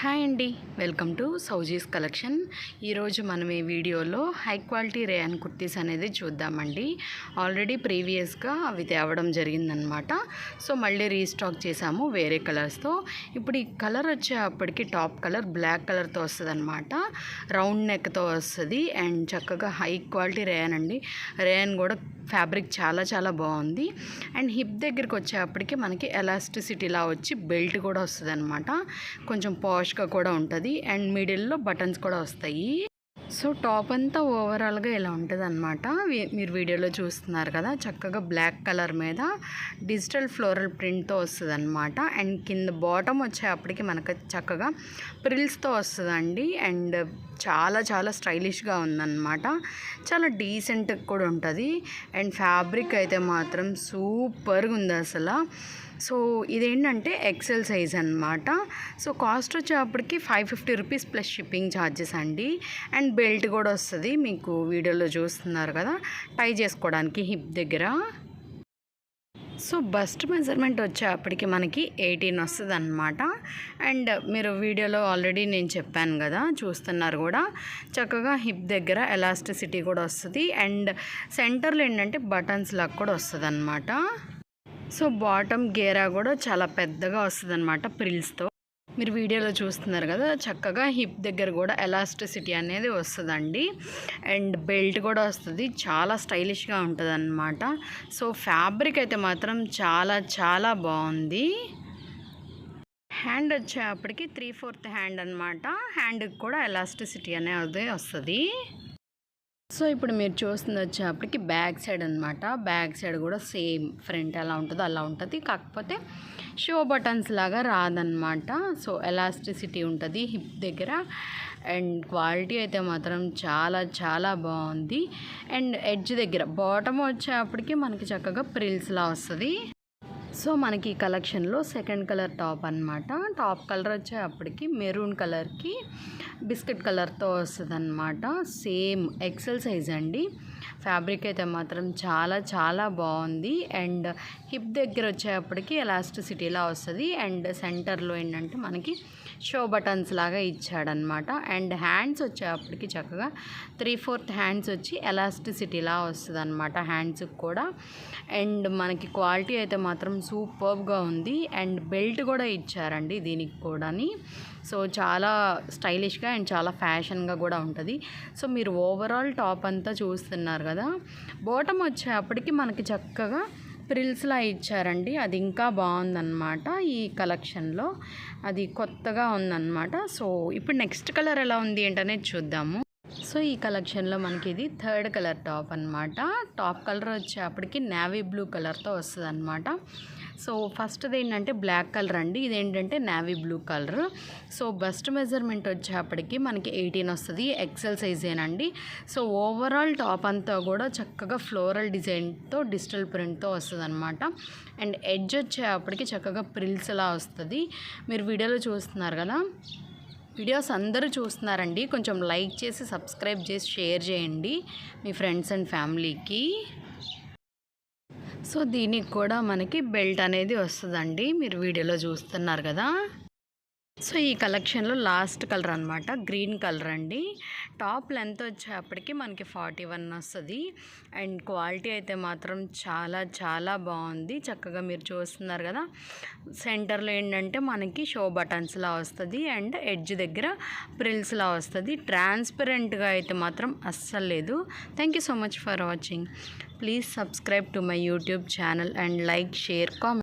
Hi అండి, welcome to Sowji's collection. ఈరోజు మనం ఈ వీడియోలో హై క్వాలిటీ రేయాన్ కుర్తీస్ అనేది చూద్దామండి. ఆల్రెడీ ప్రీవియస్గా అవి తేవడం జరిగిందనమాట. సో మళ్ళీ రీస్టాక్ చేసాము వేరే కలర్స్తో. ఇప్పుడు ఈ కలర్ వచ్చేప్పటికి టాప్ కలర్ బ్లాక్ కలర్తో వస్తుంది అనమాట. రౌండ్ నెక్తో వస్తుంది అండ్ చక్కగా హై క్వాలిటీ రేయాన్ అండి. రేయాన్ కూడా ఫ్యాబ్రిక్ చాలా బాగుంది. అండ్ హిప్ దగ్గరికి వచ్చేప్పటికి మనకి ఎలాస్టిసిటీలా వచ్చి బెల్ట్ కూడా వస్తుంది అనమాట. కొంచెం పాష్గా కూడా ఉంటుంది అండ్ మిడిల్లో బటన్స్ కూడా వస్తాయి. సో టాప్ అంతా ఓవరాల్గా ఇలా ఉంటుంది అనమాట. మీరు వీడియోలో చూస్తున్నారు కదా, చక్కగా బ్లాక్ కలర్ మీద డిజిటల్ ఫ్లోరల్ ప్రింట్తో వస్తుంది అనమాట. అండ్ కింద బాటమ్ వచ్చేప్పటికి మనకు చక్కగా ప్రిల్స్తో వస్తుందండి. అండ్ చాలా స్టైలిష్గా ఉందన్నమాట. చాలా డీసెంట్ కూడా ఉంటుంది. అండ్ ఫ్యాబ్రిక్ అయితే మాత్రం సూపర్గా ఉంది అసలు. సో ఇదేంటంటే ఎక్సెల్ సైజ్ అనమాట. సో కాస్ట్ వచ్చేప్పటికి 550 రూపీస్ ప్లస్ షిప్పింగ్ ఛార్జెస్ అండి. అండ్ బెల్ట్ కూడా వస్తుంది, మీకు వీడియోలో చూస్తున్నారు కదా, టై చేసుకోవడానికి హిప్ దగ్గర. సో బస్ట్ మెజర్మెంట్ వచ్చేప్పటికి మనకి 18 వస్తుంది అనమాట. అండ్ మీరు వీడియోలో ఆల్రెడీ నేను చెప్పాను కదా, చూస్తున్నారు కూడా, చక్కగా హిప్ దగ్గర ఎలాస్టిసిటీ కూడా వస్తుంది. అండ్ సెంటర్లో ఏంటంటే బటన్స్ లాగా కూడా వస్తుంది అనమాట. సో బాటమ్ గేరా కూడా చాలా పెద్దగా వస్తుంది అనమాట ప్రిల్స్తో. మీరు వీడియోలో చూస్తున్నారు కదా, చక్కగా హిప్ దగ్గర కూడా ఎలాస్టిసిటీ అనేది వస్తుందండి. అండ్ బెల్ట్ కూడా వస్తుంది, చాలా స్టైలిష్గా ఉంటుంది అన్నమాట. సో ఫ్యాబ్రిక్ అయితే మాత్రం చాలా బాగుంది. హ్యాండ్ వచ్చేప్పటికి 3/4 హ్యాండ్ అనమాట. హ్యాండ్కి కూడా ఎలాస్టిసిటీ అనేది వస్తుంది. సో ఇప్పుడు మీరు చూస్తుంది వచ్చేప్పటికి బ్యాక్ సైడ్ అనమాట. బ్యాక్ సైడ్ కూడా సేమ్ ఫ్రంట్ ఎలా ఉంటుందో అలా ఉంటుంది, కాకపోతే షో బటన్స్ లాగా రాదనమాట. సో ఎలాస్టిసిటీ ఉంటుంది హిప్ దగ్గర. అండ్ క్వాలిటీ అయితే మాత్రం చాలా బాగుంది. అండ్ ఎడ్జ్ దగ్గర బాటమ్ వచ్చేప్పటికి మనకి చక్కగా ప్రిల్స్లా వస్తుంది. సో మనకి ఈ కలెక్షన్లో సెకండ్ కలర్ టాప్ అనమాట. టాప్ కలర్ వచ్చేప్పటికి మెరూన్ కలర్కి బిస్కెట్ కలర్తో వస్తుంది అనమాట. సేమ్ ఎక్సెల్ సైజ్ అండి. ఫ్యాబ్రిక్ అయితే మాత్రం చాలా బాగుంది. అండ్ హిప్ దగ్గర వచ్చేప్పటికి ఎలాస్టిసిటీలా వస్తుంది. అండ్ సెంటర్లో ఏంటంటే మనకి షో బటన్స్ లాగా ఇచ్చాడనమాట. అండ్ హ్యాండ్స్ వచ్చేప్పటికి చక్కగా 3/4 హ్యాండ్స్ వచ్చి ఎలాస్టిసిటీలా వస్తుంది అనమాట హ్యాండ్స్కి కూడా. అండ్ మనకి క్వాలిటీ అయితే మాత్రం సూపర్గా ఉంది. అండ్ బెల్ట్ కూడా ఇచ్చారండి దీనికి కూడాని. సో చాలా స్టైలిష్గా అండ్ చాలా ఫ్యాషన్గా కూడా ఉంటుంది. సో మీరు ఓవరాల్ టాప్ అంతా చూస్తున్నారు కదా, బాటమ్ వచ్చేప్పటికి మనకి చక్కగా ప్రిల్స్లా ఇచ్చారండి. అది ఇంకా బాగుందన్నమాట ఈ కలెక్షన్లో, అది కొత్తగా ఉందన్నమాట. సో ఇప్పుడు నెక్స్ట్ కలర్ ఎలా ఉంది ఏంటనేది చూద్దాము. సో ఈ కలెక్షన్లో మనకి ఇది థర్డ్ కలర్ టాప్ అనమాట. టాప్ కలర్ వచ్చేప్పటికి నేవీ బ్లూ కలర్తో వస్తుంది అనమాట. సో ఫస్ట్ది ఏంటంటే బ్లాక్ కలర్ అండి, ఇదేంటంటే navy blue colour. So bust measurement వచ్చేప్పటికి మనకి 18 వస్తుంది, ఎక్సెల్ సైజేనండి. సో ఓవరాల్ టాప్ అంతా కూడా చక్కగా ఫ్లోరల్ డిజైన్తో డిజిటల్ ప్రింట్తో వస్తుంది అనమాట. అండ్ ఎడ్జ్ వచ్చేప్పటికి చక్కగా ప్రిల్స్లా వస్తుంది. మీరు వీడియోలో చూస్తున్నారు కదా, వీడియోస్ అందరూ చూస్తున్నారండి, కొంచెం లైక్ చేసి సబ్స్క్రైబ్ చేసి షేర్ చేయండి మీ ఫ్రెండ్స్ అండ్ ఫ్యామిలీకి. సో దీనికి కూడా మనకి బెల్ట్ అనేది వస్తుందండి, మీరు వీడియోలో చూస్తున్నారు కదా. సో ఈ కలెక్షన్లో లాస్ట్ కలర్ అనమాట, గ్రీన్ కలర్ అండి. టాప్ లెంత్ వచ్చేప్పటికి మనకి 41 వస్తుంది. అండ్ క్వాలిటీ అయితే మాత్రం చాలా బాగుంది. చక్కగా మీరు చూస్తున్నారు కదా, సెంటర్లో ఏంటంటే మనకి షో బటన్స్లా వస్తుంది. అండ్ ఎడ్జ్ దగ్గర ప్రిల్స్లా వస్తుంది. ట్రాన్స్పరెంట్గా అయితే మాత్రం అస్సలు లేదు. Thank you so much for watching. Please subscribe to my YouTube channel and like, share, comment.